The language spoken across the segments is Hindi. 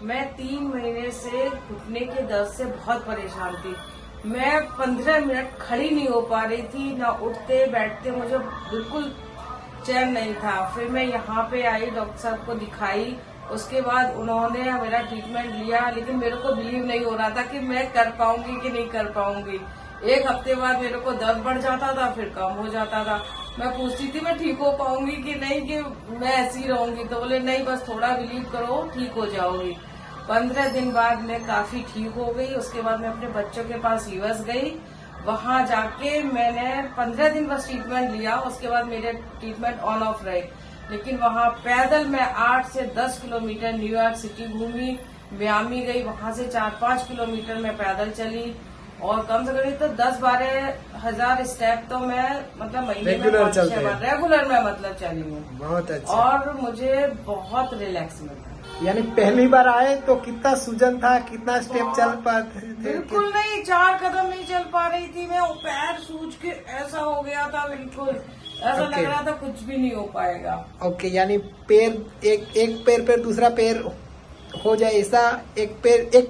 मैं 3 महीने से घुटने के दर्द से बहुत परेशान थी। मैं 15 मिनट खड़ी नहीं हो पा रही थी, ना उठते बैठते मुझे बिल्कुल चैन नहीं था। फिर मैं यहाँ पे आई, डॉक्टर साहब को दिखाई, उसके बाद उन्होंने मेरा ट्रीटमेंट लिया, लेकिन मेरे को बिलीव नहीं हो रहा था कि मैं कर पाऊंगी कि नहीं कर पाऊंगी। एक हफ्ते बाद मेरे को दर्द बढ़ जाता था, फिर कम हो जाता था। मैं पूछती थी मैं ठीक हो पाऊंगी कि नहीं, कि मैं ऐसी रहूंगी, तो बोले नहीं बस थोड़ा बिलीव करो ठीक हो जाओगी। 15 दिन बाद मैं काफी ठीक हो गई। उसके बाद मैं अपने बच्चों के पास यूएस गई, वहां जाके मैंने 15 दिन बस ट्रीटमेंट लिया। उसके बाद मेरे ट्रीटमेंट ऑन ऑफ रहे, लेकिन वहां पैदल मैं 8 से 10 किलोमीटर न्यूयॉर्क सिटी घूमी, मियामी गई, वहां से 4-5 किलोमीटर मैं पैदल चली, और कम से कम तो 10-12 हजार स्टेप तो मैं मतलब महीने में रेगुलर चलते हैं, रेगुलर में मतलब चली हूँ। बहुत अच्छा। और मुझे बहुत रिलैक्स मिला। यानी पहली बार आए तो कितना सूजन था, कितना स्टेप चल पाते थे? बिल्कुल नहीं, 4 कदम नहीं चल पा रही थी मैं, पैर सूज के ऐसा हो गया था, बिल्कुल ऐसा लग रहा था कुछ भी नहीं हो पाएगा। ओके, यानी पैर एक पैर पे दूसरा पैर हो जाए ऐसा, एक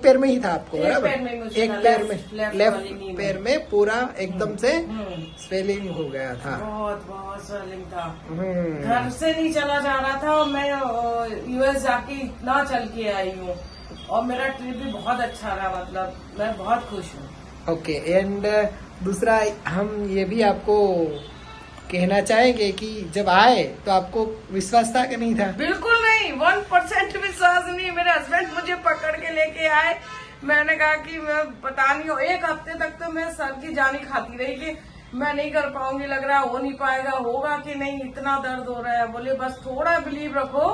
पैर में ही था आपको, बराबर? एक पैर में, लेफ्ट पैर में पूरा एकदम से स्वेलिंग हो गया था। बहुत स्वेलिंग था, घर से नहीं चला जा रहा था। और मैं यूएस जाके इतना चल के आई हूँ, और मेरा ट्रिप भी बहुत अच्छा रहा, मतलब मैं बहुत खुश हूँ। ओके, एंड दूसरा हम ये भी आपको कहना चाहेंगे कि जब आए तो आपको विश्वास था कि नहीं था? बिल्कुल नहीं, 1% विश्वास नहीं। मेरे हस्बैंड मुझे पकड़ के लेके आए, मैंने कहा कि मैं पता नहीं हो, एक हफ्ते तक तो मैं सर की जानी खाती रही कि मैं नहीं कर पाऊंगी, लग रहा हो नहीं पाएगा, होगा कि नहीं, इतना दर्द हो रहा है। बोले बस थोड़ा बिलीव रखो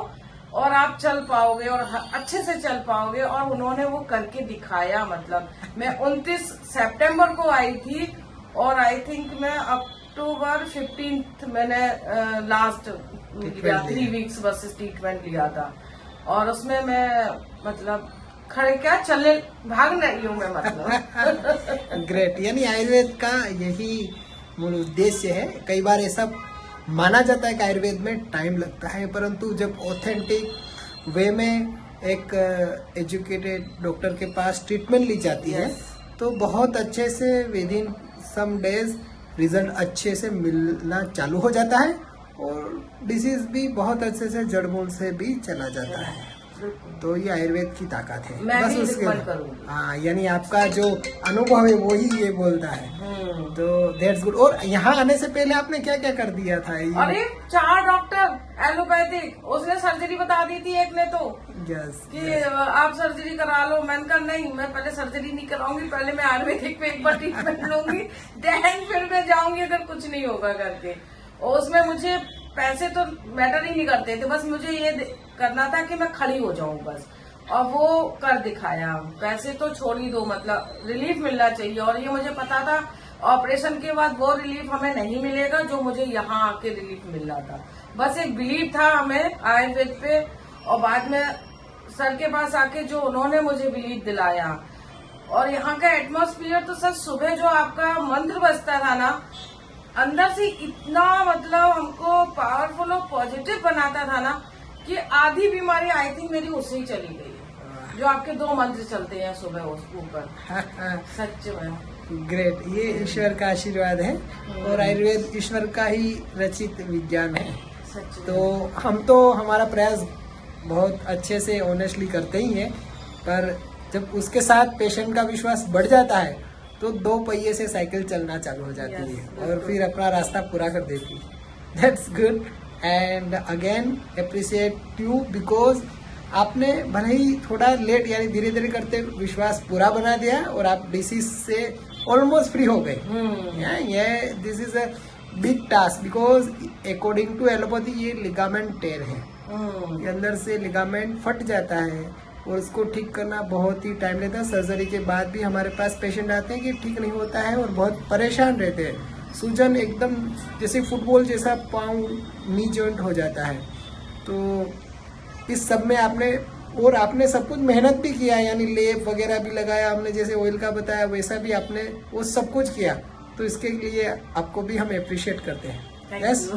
और आप चल पाओगे, और अच्छे से चल पाओगे। और उन्होंने वो करके दिखाया। मतलब मैं 29 सितंबर को आई थी, और आई थिंक मैं अक्टूबर 15 मैंने लास्ट लिया, 3 वीक्स बस ट्रीटमेंट लिया था। और उसमें मैं मतलब खड़े क्या चलने भाग नहीं हूँ मैं, मतलब। ग्रेट। यानी आयुर्वेद का यही मूल उद्देश्य है। कई बार ऐसा माना जाता है कि आयुर्वेद में टाइम लगता है, परंतु जब ऑथेंटिक वे में एक एजुकेटेड डॉक्टर के पास ट्रीटमेंट ली जाती है, तो बहुत अच्छे से within some days result अच्छे से मिलना चालू हो जाता है, और डिसीज भी बहुत अच्छे से जड़ मूल से भी चला जाता है। तो ये आयुर्वेद की ताकत है। मैं बस भी उसके करूंगी। हाँ, यानी आपका जो अनुभव है वही ये बोलता है। तो दैट्स गुड। और यहाँ आने से पहले आपने क्या क्या कर दिया था? अरे 4 डॉक्टर एलोपैथिक, उसने सर्जरी बता दी थी एक ने, तो कि आप सर्जरी करा लो। मैंने कहा नहीं, मैं पहले सर्जरी नहीं कराऊंगी, पहले मैं आयुर्वेदिक पे एक बार ट्रीटमेंट लूंगी, देन फिर मैं जाऊंगी अगर कुछ नहीं होगा करके। और उसमें मुझे पैसे तो मैटर ही नहीं करते थे, बस मुझे ये करना था कि मैं खड़ी हो जाऊं बस, और वो कर दिखाया। पैसे तो छोड़ ही दो, मतलब रिलीफ मिलना चाहिए। और ये मुझे पता था ऑपरेशन के बाद वो रिलीफ हमें नहीं मिलेगा जो मुझे यहाँ आके रिलीफ मिल रहा था। बस एक बिलीव था हमें आयुर्वेद पे, और बाद में सर के पास आके जो उन्होंने मुझे बिलीव दिलाया। और यहाँ का एटमॉस्फेयर तो सर, सुबह जो आपका मंत्र बजता था ना, अंदर से इतना मतलब हमको पावरफुल और पॉजिटिव बनाता था ना, कि आधी बीमारी आई थिंक मेरी उससे ही चली गई है, जो आपके 2 मंत्र चलते हैं सुबह उसके ऊपर। सच में ग्रेट। ये ईश्वर का आशीर्वाद है, और आयुर्वेद ईश्वर का ही रचित विज्ञान है। सच में। तो हम तो हमारा प्रयास बहुत अच्छे से ऑनेस्टली करते ही हैं, पर जब उसके साथ पेशेंट का विश्वास बढ़ जाता है तो 2 पहिए से साइकिल चलना चालू हो जाती है, और फिर अपना रास्ता पूरा कर देती है। That's good. And again appreciate you, because आपने भले ही थोड़ा लेट, यानी धीरे धीरे करते विश्वास पूरा बना दिया, और आप डिसीज से ऑलमोस्ट फ्री हो गए। ये this is a big task, because according to allopathy ये लिगामेंट टेयर है। ये अंदर से लिगामेंट फट जाता है, और उसको ठीक करना बहुत ही टाइम लेता है। सर्जरी के बाद भी हमारे पास पेशेंट आते हैं कि ठीक नहीं होता है, और बहुत परेशान रहते हैं। सूजन एकदम जैसे फुटबॉल जैसा पाँव नी जॉइंट हो जाता है। तो इस सब में आपने सब कुछ मेहनत भी किया, यानी लेप वगैरह भी लगाया हमने, जैसे ऑयल का बताया वैसा भी आपने वो सब कुछ किया। तो इसके लिए आपको भी हम अप्रिशिएट करते हैं। यस।